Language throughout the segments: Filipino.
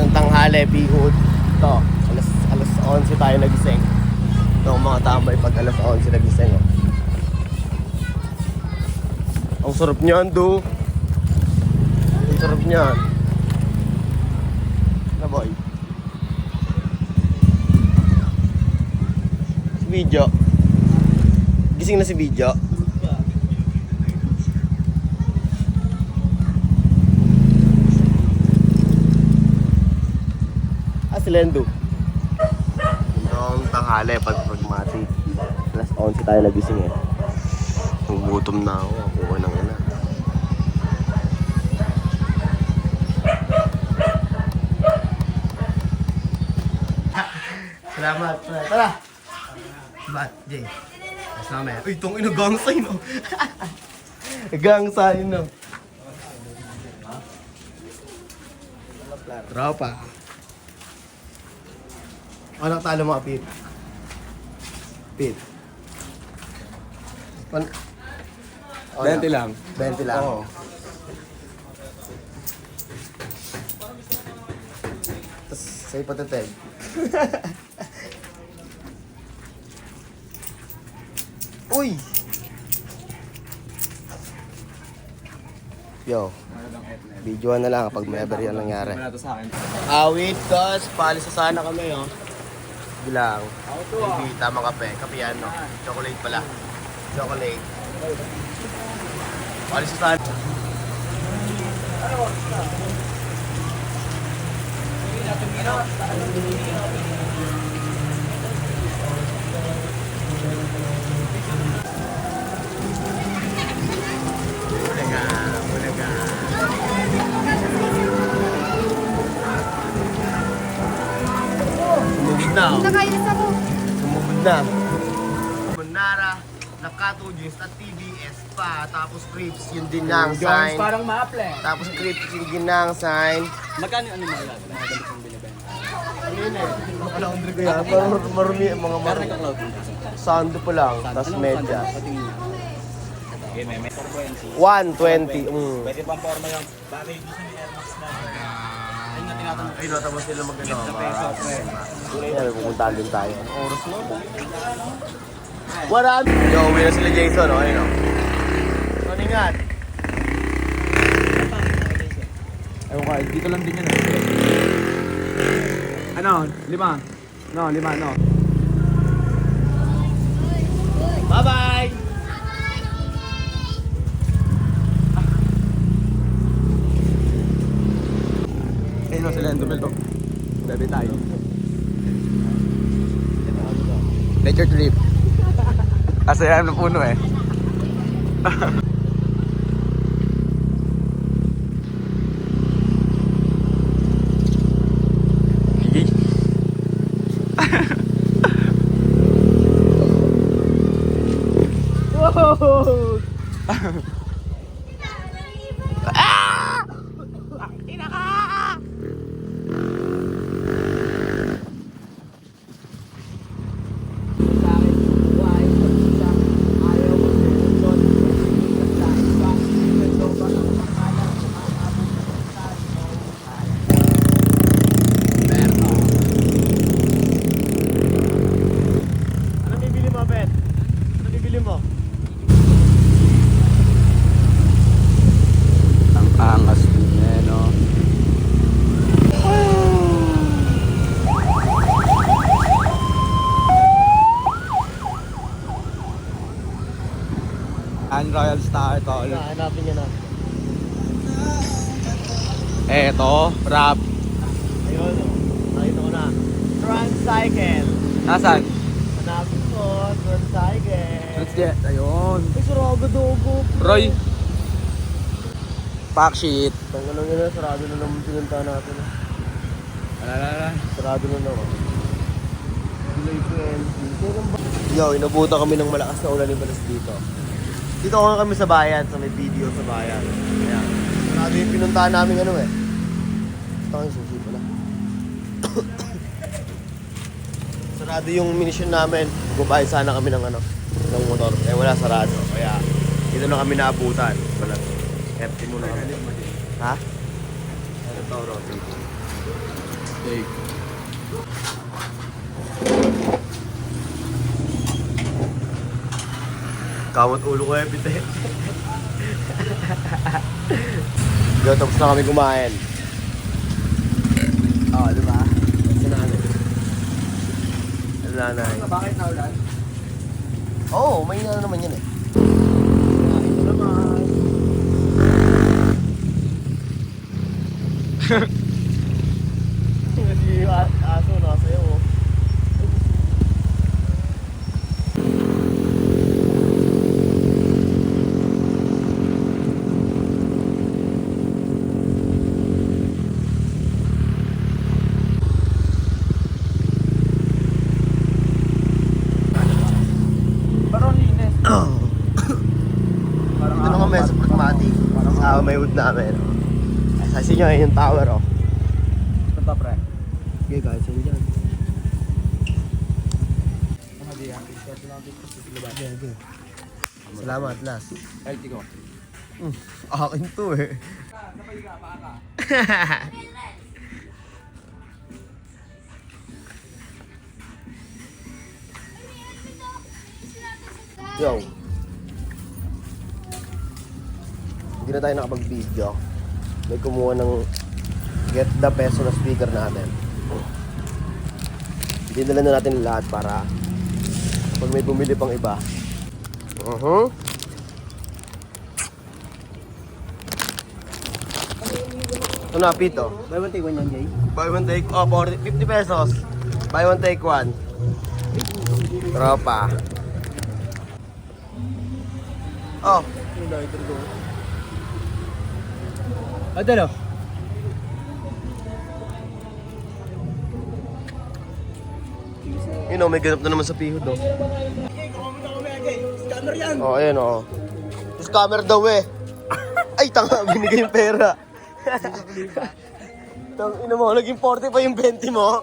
ng tanghali, bihod. Ito, alas 11 tayo nagising. Ito ang mga tambay pag alas 11 nagising. Oh. Ang sarap niyan, do. Ang sarap niyan. Na boy. Si Video. Gising na si Video. Si Lendo. Noong tanghali, pag-pragmatic. Alas 11 tayo nagising eh. Gugutom na ako. Ako ng ina. Salamat. Tara. Bat, Jay. Mas mamaya. Uy, itong ino, gangsay no. Gangsay no. Tropa. Ano talo mga Pete? Pete. 20 lang. 20 lang. Oo. Tapos sa'yo patateg. Uy! Yo. Videoan na lang kapag may ever yan nangyari. Wala to sa akin. Awit, cause paalis na sana kami, oh. Bilang. Hindi, tamang kape. Kape yan, no? Chocolate pala. Chocolate. Paalis na sana. Bulaga. Sumugod na, oh. Nakainis ako. Sumugod na. Munara, Nakato, Jeans.TVS pa, tapos Crips, yun din na ang sign. Parang maaple. Tapos Crips, yun din na ang sign. Magkano yung ano mo lahat? Mga damit mong binibenta. Ano yun eh? Naka-laundry ko yan. Marumi, mga Pero nagka-cloud. Sando pa lang, tapos medyas. Patingin niya. Okay, may 120. Pwede pang forma yung bagay dito sa Air Max na. Ayun na tinatanong. Ayun, tapos sila mag-ano. Sa peso, pre. Ayun, pupuntahan din tayo. Oras na ba? Wala! Yo, uwi na sila Jason, oh. Ayun, oh. Ano ingat? Ewan ko, dito lang din yan. Ano? 5? No, 5, no. Bye-bye! Ayun no, sila yung dumelo. Bebe tayo. Nature trip. Kasi yan ng puno eh. Whoa! Angas din eh, no? Royal Star, tol. Hanapin niya na. Eto, rap. Ayun, nakita ko na. Transcycle. Nasaan? Hanapin mo, Transcycle. Let's get, ayun. Ay, sarado dogo. Roy. Pack sheet. Tanggal lang yun, sarado na naman pinunta natin. Alala. Sarado na naman. July 20. Yo, inabutan kami ng malakas na ulan yung balas dito. Dito kami sa bayan, sa may video sa bayan. Ayan. Sarado yung pinuntahan namin ano eh. Ito ang susi pala. Sarado yung minisyon namin. Gubay sana kami ng ano, ng motor. Eh wala sarado. Kaya dito na kami naabutan. Wala. Empty muna kami. Ha? Ano to, Rocky? take. Kamot ulo ko epite. Go, tapos na kami kumain. Oo, diba? Si nanay. Si nanay. Bakit naulan? Oo, may na naman yan eh. Ito naman. Hindi yung aso nakasayaw oh. Parang linis. Dito na kami sa Pragmatic. Sa may wood namin. Kasi nyo yung tower oh. Ito pa, pre. Okay guys, yun dyan. Hindi yan. Ito lang dito sa silabas. Okay. Salamat, last. LT ko. Akin to eh. Napay ka, paa ka. Yo. Hindi na tayo nakapag-video. May kumuha ng get the peso na speaker natin. Dinala na natin lahat para pag may bumili pang iba. Ito na, Pito. Buy one take one yan, Jay. Buy one take, 50 pesos. Buy one take one. Tropa. Oh, yung lighter ko. Adalo. Yun oh, may ganap na naman sa pihod oh. Scammer yan. Oh, ayan oh. Scammer daw eh. Ay, tanga, binigay yung pera. Tang ina mo, naging 40 pa yung 20 mo.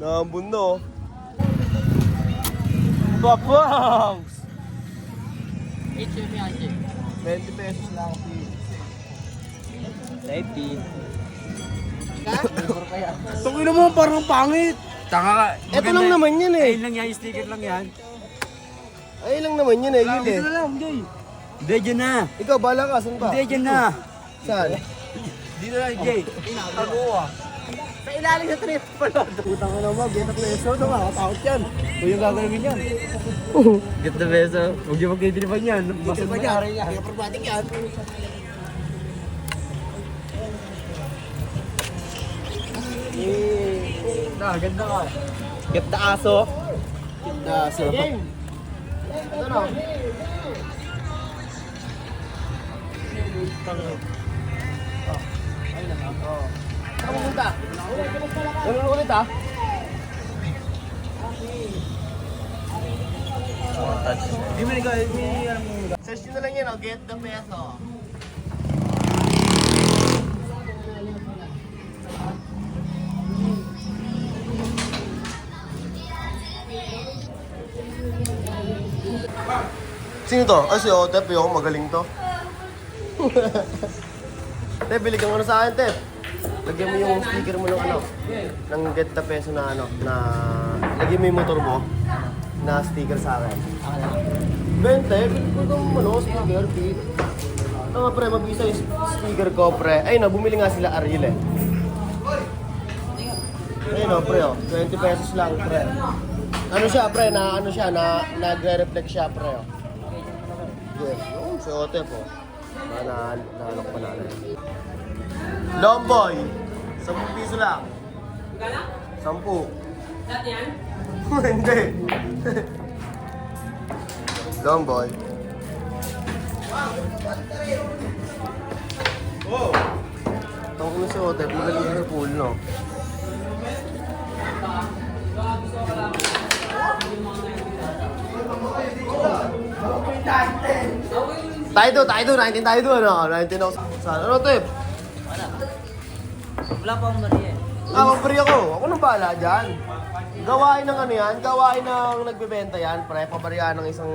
Naambun na oh. Papangs! 20 pesos lang ako. Safety. Tungin mo, parang pangit. Tanga ka. Ito lang naman yan eh. Ayun lang yan, sticker lang yan. Ay lang naman yun eh, yun eh. Dito na lang, Jay. Hindi, dyan na. Ikaw, bala ka, saan ba? Hindi, dyan na. Saan? Dito na lang, Jay. Ako ah. Sa ilalim ng trip pala. Putang ko naman, get the peso. Nakakatakot yan. Kung yung gagawin yan. Get the peso. Huwag yung magkitilipan yan. Basag na yan. Kaya pragmatic yan. Ganda ka. Get the aso. So, ito na. Saan mo punta? Ano ulit ah? Hindi mo nag- Search nyo na lang yan, oh. Get the peso. Sino to? Ay, si Otep. Yung magaling to. Tep, bili kang ano sa akin, Tep. Lagyan mo yung sticker mo ng ano, ng get the peso na ano, na lagyan mo yung motor mo na sticker sa akin. 20, bili ko itong ano, sticker, Pete. Ito nga pre, mabisa yung sticker ko, pre. Ayun na, bumili nga sila Ariel eh. Ayun o, pre o, 20 pesos lang, pre. Ano siya, pre, na ano siya, na nagre-reflect siya, pre o. Yes, yung si Otep o. Nahanap pa natin. Lomboy, 10 piso lang. 10. Lahat yan? Hindi. Lomboy. Oh! Tawag na si Otep, magaling sa pool, no? Tayo 19 tayo doon, ano? 19 ako saan? Ano, Tep? Wala pa akong bari eh. Mag-free ako. Ako nang bahala dyan. Gawain ng ano yan, gawain ng nagbebenta yan, pre. Pabarihan ng isang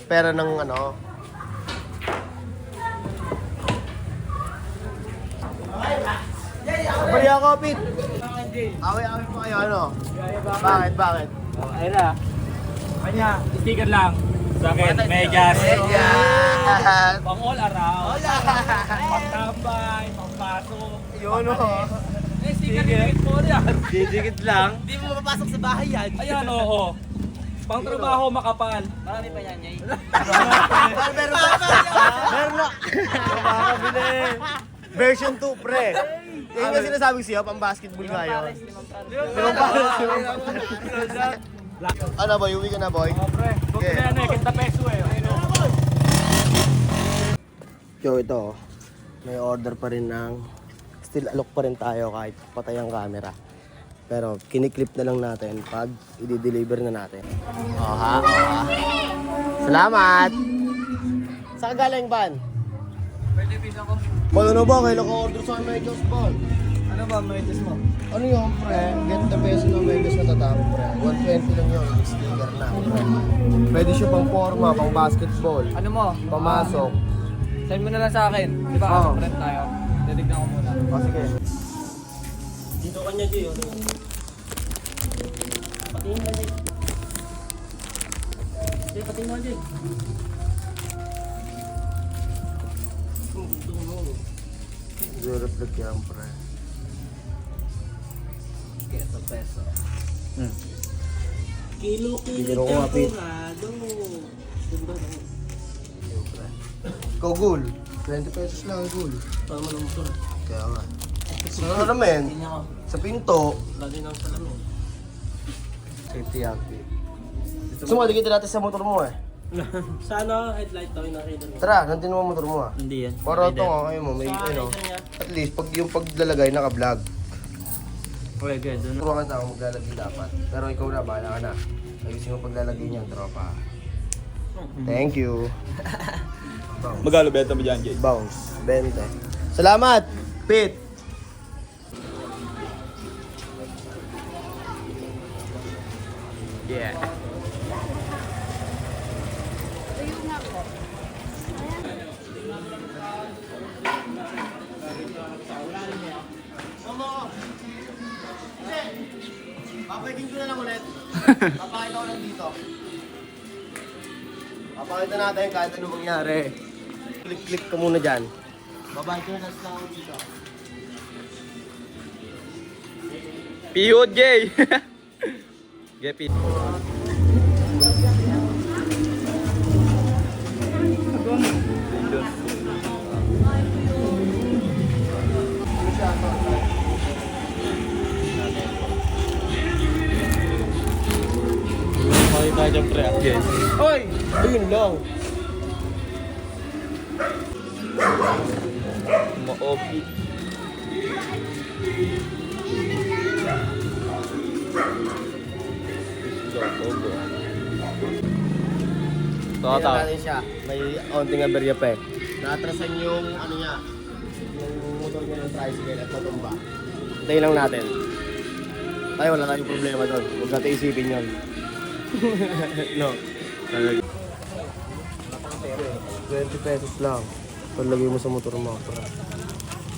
pera ng ano. Pabarihan ako, Pit. Away-away pa kayo, ano? Bakit? Ayun na. Kanya, sticker lang. Sa akin, medyas. Yes! Pang all around. Pang tambay, pang pasok. Yun, oh. Sticker po yan. Didikit lang. Hindi mo mapapasok sa bahay yan. Ayan, oo. Pang trabaho makapal. Marami pa yan, Jay. Meron na. Makakabili. Version 2, pre. Yung nga sinasabi siya, pang basketball nga yun. Limang pares. Ano boy, uwi ka na boy? Pre, huwag na yan eh, kita peso eh. Yo, ito. May order pa rin ng still alok pa rin tayo kahit patay ang camera. Pero kiniklip na lang natin pag i-deliver na natin. Oha. Salamat! Saan ka galing ban? Pwede pisa ko. Ano ba? Kailan ka order sa Medyos Ball? Ano ba, medyas mo? Ano yung pre? Get the best ng Medyos na tatang pre. 120 lang yun. Sticker na pre. Pwede siya pang forma, pang basketball. Ano mo? Pamasok. Send mo na lang sa akin. Di ba, Oo. friend tayo? Titignan ko muna. O sige. Dito kanya, Jay. Patingin ka, Jay. Jay, patingin ka, Jay. Zero-reflect yan pre. Keso peso. Kilo Bigyan ko kapit. Ikaw gul. 20 pesos lang gul. Tama lang ito. Kaya nga. Sa salamin, Tingnan ko. sa pinto, Lagi ng salamin. safety outfit. Gusto mo, dikit natin sa motor mo eh. Sana headlight daw yung nakita niya. Tara, nantin mo ang motor mo ah. Hindi yan. Para ito nga kayo mo, may ano. At least, pag yung paglalagay, naka-vlog. Okay, good. Turuan ka ako maglalagay dapat. Pero ikaw na, bahala ka na. Ayusin mo paglalagay niyan, tropa. Thank you. Magkano benta mo dyan, Jay? Bounce. 20. Salamat, Pete. Yeah. Papagin ko na lang ulit. Papakita ko lang dito. Papakita natin kahit ano mangyari. Click ka muna dyan. Babay ko na sa dito. Piyod, Jay! Gepi. Makita dyan, pre. Yes. Oy! Ayun lang. Ma-opi. Tingnan natin siya. May onting aberya pa eh. Naatrasan yung ano niya. Yung motor niya ng tricycle at matumba. Tayo lang natin. Tayo wala tayong problema doon. Huwag natin isipin yun. No. 20 pesos lang. Palagay mo sa motor mo.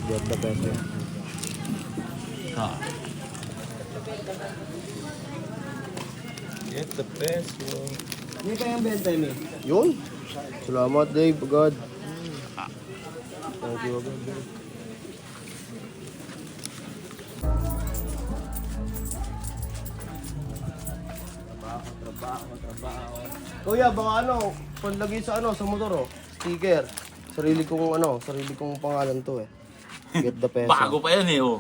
Get the peso. Get the peso. Hindi kayang benta yun eh. Yun. Salamat Dave, agad. Thank you agad. Trabaho. Kuya, baka ano, panlagay sa ano, sa motor oh. Sticker. Sarili kong pangalan to eh. Get the peso. Bago pa yan eh, oh.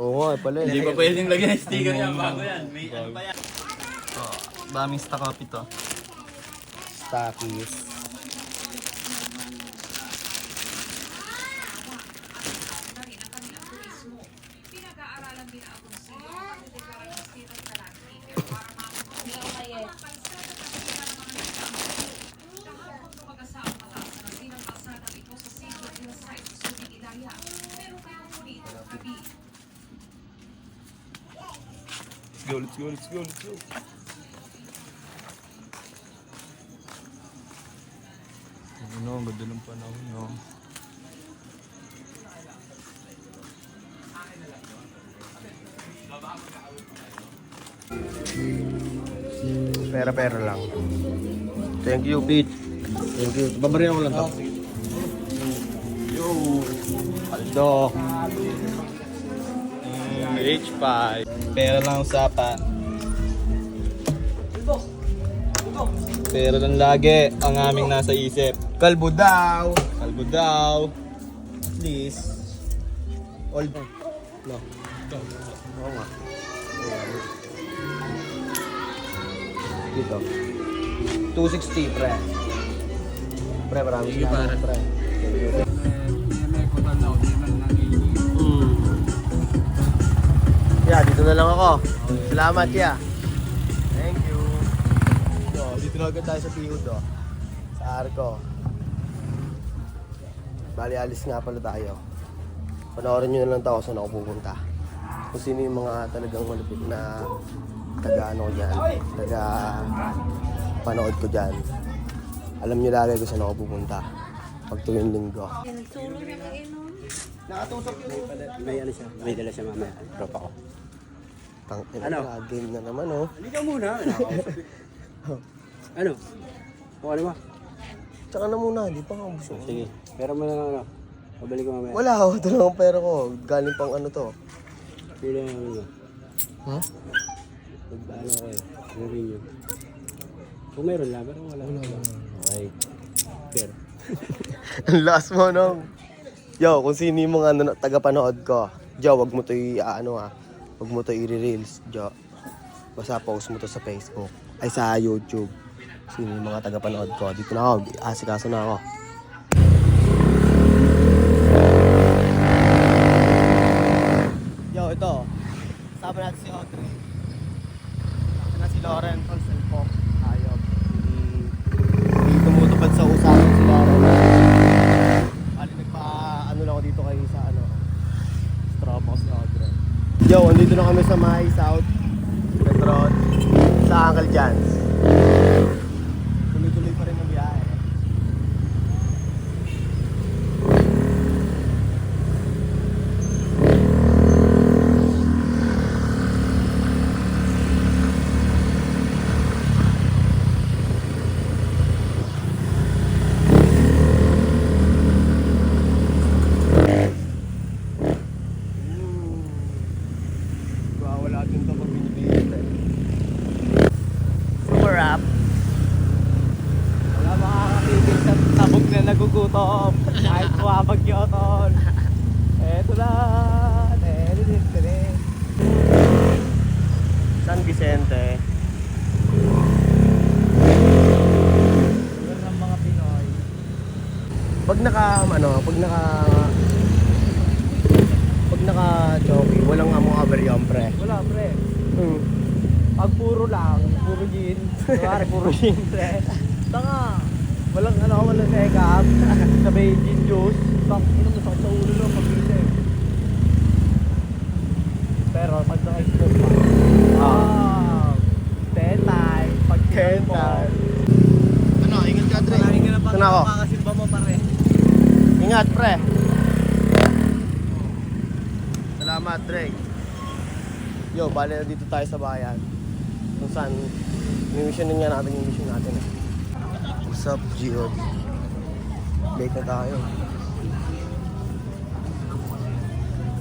Oo nga, pala eh. Hindi pa pwedeng lagyan ng sticker yan, bago yan. May ano pa yan. Daming stock up ito. Stockies. Let's go. Ano, ang ganda ng panahon, no? Pera-pera lang. Thank you, Pete. Thank you. Babarihan ko lang to. Yo! Aldo. H5. Pera lang usapan. Pera lang lagi ang aming nasa isip. Kalbo daw. Kalbo daw. Please. All. No. Oo nga. Dito. 260, pre. Pre, marami salamat, pre. Yeah, dito na lang ako. Salamat, yeah. Thank you. So, dito na agad tayo sa Pihod, oh. Sa Arco. Bali, alis nga pala tayo. Panoorin nyo na lang tayo saan ako pupunta. Kung sino yung mga talagang malupit na taga ano ko dyan. Taga panood ko dyan. Alam nyo lagi kung saan ako pupunta. Pag tuwing linggo. Nakatusok yun. May ano siya, may dala siya mamaya. Tropa ko. Ano? Game na naman, oh. Halika muna. Ano? O ano ba? Tsaka na muna, hindi pa ako gusto. Sige. Pero mo na ano. Pabalik ko mamaya. Wala, oh. Ito lang ang pera ko. Galing pang ano to. Pila yung ano. Ha? Pag-ano ko eh. Gawin yun. Kung meron lang, pero wala. Okay. Pero. Ang last mo, no? Yo, kung sino yung mga ano, taga-panood ko. Jo, wag mo to wag mo to i-reels, Jo. Basta post mo to sa Facebook. Ay, sa YouTube. Sino yung mga taga-panood ko. Dito na ako. Asikaso na ako. Yo, ito. Sabi natin si Audrey. Sabi na si Lauren from Selpok. Ayop. Hindi tumutupad sa usapan si Lauren. Ali, nagpa-ano lang ako dito kayo sa ano. Stropos ni Audrey. Yo, andito na kami sa May South Petron. Sa Uncle John's. Tuloy-tuloy pa rin ang biyahe. Wala din ito pag binibigit eh. Super rap. Wala makakakibig sa tabog na nagugutom. Kahit buwabag yun, tol. Eto na. San Vicente. Meron ng mga Pinoy. Pag naka-jockey, walang cover yun, pre. Wala, pre. Pag puro lang, puro gin. Kunwari, puro gin, pre. Tanga. Walang take-up. Sabay gin juice. Masakit sa ulo lang pag-gin eh. Pero pag naka-smoke pa. Tetay. Pag Tetay. Ano, ingat ka, Dre. Maraming ka na Ito na ako. makakasimba mo, pare. Ingat, pre. Salamat, Dre. Yo, bali na dito tayo sa bayan. Kung saan, mission din nga natin yung mission natin. What's up, G.O.D? Late na tayo.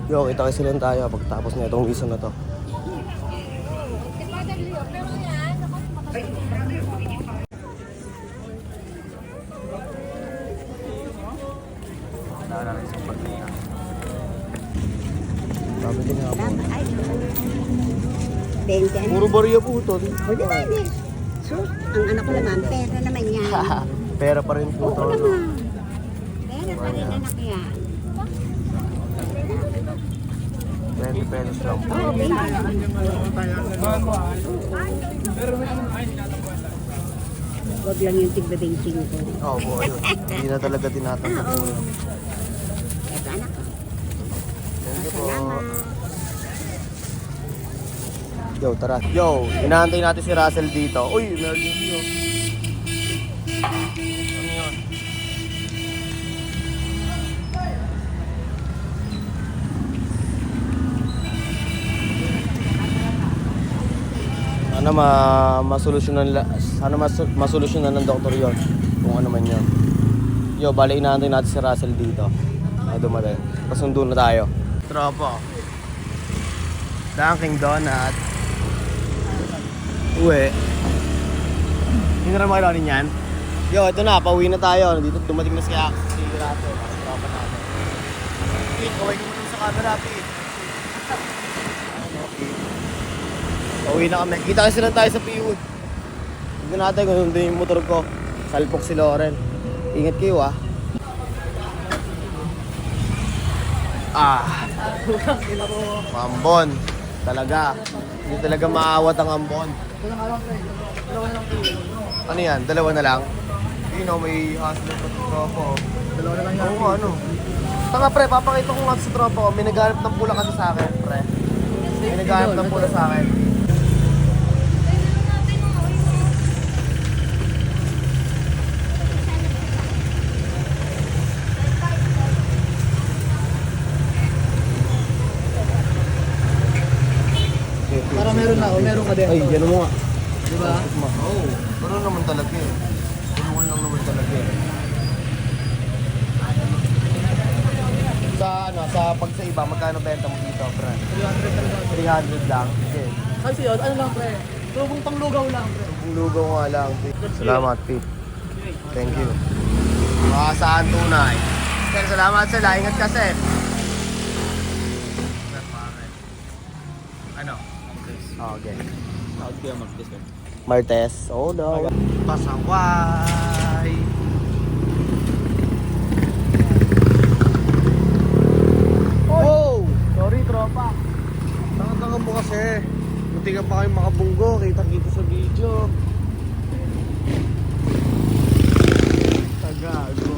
Yo, kita kasi lang tayo pagtapos na itong mission na to. Sabi din nga po. 20 ano? Puro bariya po ito. O di ba, di? Sus, ang anak ko naman, pera naman yan. Pera pa rin po Oo ito. naman. Pera pa rin anak yan. 20 pesos lang po. Oo, 20 naman. Huwag lang yung tigba-benching ko. Oo po, yun. Hindi na talaga tinatanggap po yun. Eto anak ko. Thank you po. Salamat. Yo, tara. Yo, inaantay natin si Russell dito. Uy, emergency oh. Ano yun? Sana masolusyonan ng doktor yon kung ano man yun. Yo, bali inaantay natin si Russell dito. Dumating. Pasundo na tayo. Tropa. Dunkin' Donut. Uwi. Hindi na naman kailangan yan. Yo, ito na. Pauwi na tayo. Dito dumating na si Russell. Tropa natin. Pete, kaway ka muna sa camera, Pete. Pauwi na kami. Kita kasi lang tayo sa PU. Tignan natin kung hindi yung motor ko. Salpok si Loren. Ingat kayo ah. Ambon. Talaga. Hindi talaga maawat ang ambon. Ano yan? Dalawa na lang? You know, may hustler pa sa tropa ko. Dalawa na lang yan. Oo, ano? Tanga pre, papakita ko nga sa tropa ko. May naghanap ng pula kasi sa akin, pre. May naghanap ng pula sa akin. Para meron na, o meron ka din. Ay, gano'n mo nga. Diba? Oo. Pero naman talaga eh. Tulungan lang naman talaga eh. Pag sa iba, magkano benta mo dito, pre? 300 talaga. 300 lang. Okay. Kasi yun, ano lang pre? Lubong panglugaw lang pre. Ang lugaw nga lang, Pete. Salamat, Pete. Thank you. Saan tunay. Sir, salamat sila. Ingat kasi. Ano? Okay. Tawag ko yung Martes ko. Martes. Oh no. Pasaway. Oh! Sorry tropa. Tanga-tanga mo kasi. Munti ka pa kayo makabunggo. Kita-kita sa video. Tagago.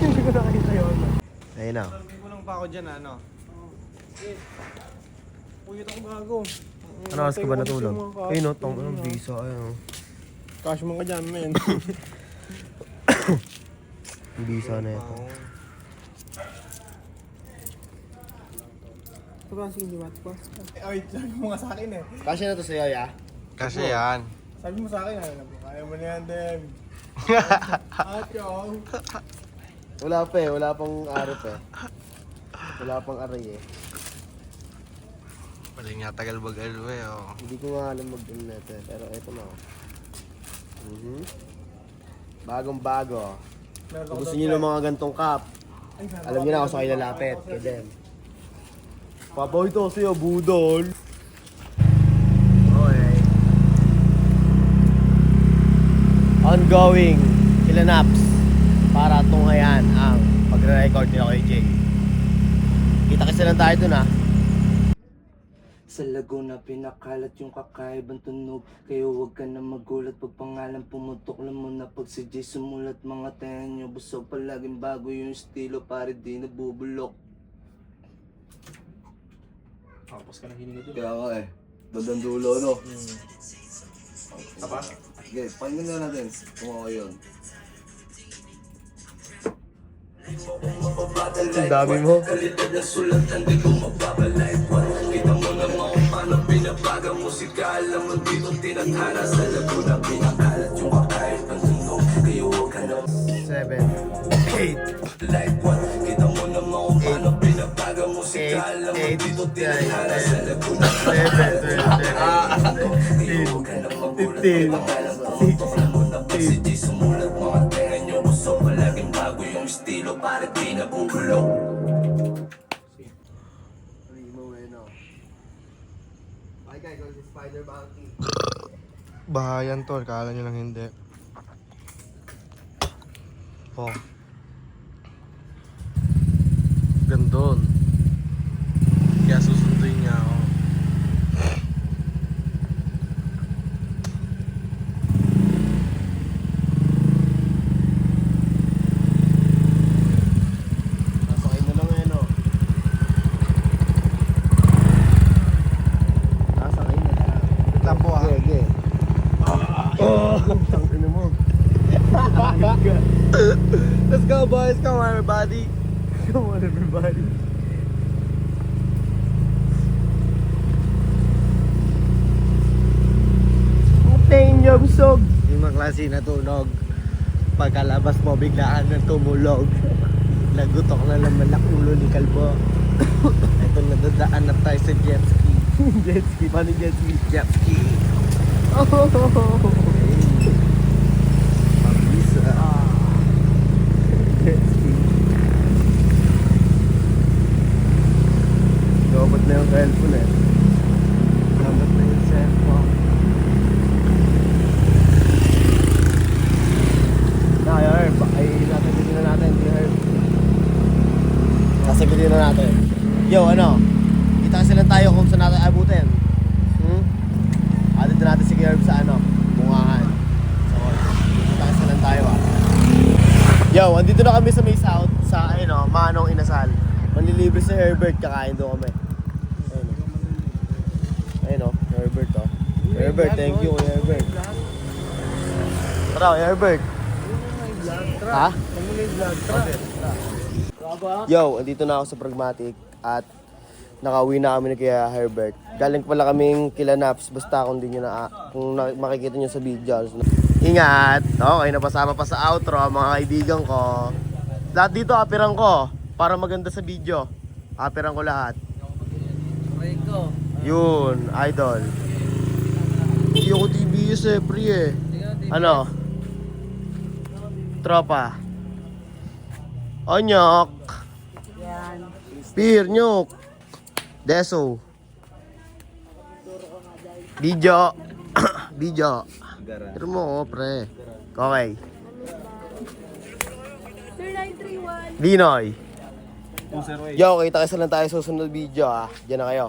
Hindi ko nakita yun. Ayun na. Sabi ko lang pa ako dyan ano. Puyot ako gago. Ano oras ka ba natulog? Ayun no, tong anong visa. Ayun. Cash mo ka dyan men. Yung visa na ito. Ito ba sige what pa? Ay, sabi mo nga sa akin eh. Kasi na to sa'yo, ya? Kasi yan. Sabi mo sa akin kaya mo na yan din. Atyo. Wala pa eh, wala pang arip eh. Wala pang aray eh. Pwede nga tagal-bagal eh. Oh. Hindi ko nga alam mag-internet eh, pero eto na. Bagong bago. Kung gusto nyo ng mga gantong cup, alam nyo na ako sa kayo lalapit. Kay Dem. Papaw ito sa'yo, budol. Okay. Ongoing sila Naps para tunghayan ang pagre-record nila kay Jay. Kita kasi lang tayo dun ha. Sa Laguna, pinakalat yung kakaibang tunog. Kaya huwag ka na magulat pag pangalan pumutok lang mo na pag si Jay sumulat. Mga tenga nyo, busog palaging bago yung estilo, pare di nabubulok. Tapos ka na hininga doon. Kaya nga eh, dadandulo no? Apa? Okay, pakinggan na natin kung ako yun. Ang dami mo. Seven. Eight. Bahayan to, kala nyo lang hindi. Oh. Gandun. Kaya susunduin niya ako. Nasakay mo lang eh, no? Nasakay na lang. Tampo ah. Sige. Tangin mo. Let's go boys, come on everybody. Come on everybody. klase natunog. Pagkalabas mo, biglaan na tumulog. Nagutok na naman ang ulo ni Kalbo. Ito, nadadaan na tayo sa jet ski. Jet ski? Paano jet ski? Jet ski. Mabisa. Jet ski. Lobot na yung cellphone eh. Lobot na yung cellphone. Herb, ay nasagutin na natin si Herb. Nasagutin na natin. Yo, ano? Kita kasi lang tayo kung saan natin abutin. Atin natin si Herb sa ano? Bungahan. So, kita kasi lang tayo Yo, andito na kami sa May South sa ano, Manong Inasal. Manlilibre si Herbert, kakain doon kami. Ayun o, Herbert o. Herbert, thank you Herbert. Tara, Herbert. Ha? Yo, andito na ako sa Pragmatic at nakauwi na kami na kaya Herbert. Galing pala kaming kila Naps, basta kung makikita nyo sa video. Ingat! Okay, napasama pa sa outro mga kaibigan ko. Lahat dito apiran ko para maganda sa video. Apiran ko lahat. Yun, idol. Hindi ako TBS eh, pre eh. Ano? Tropa. Onyok. Pir, nyok. Deso. Video. Video. Pero mo, pre. Okay. Sir 931. Dinoy. Yo, kita kasi lang tayo sa susunod video Diyan na kayo.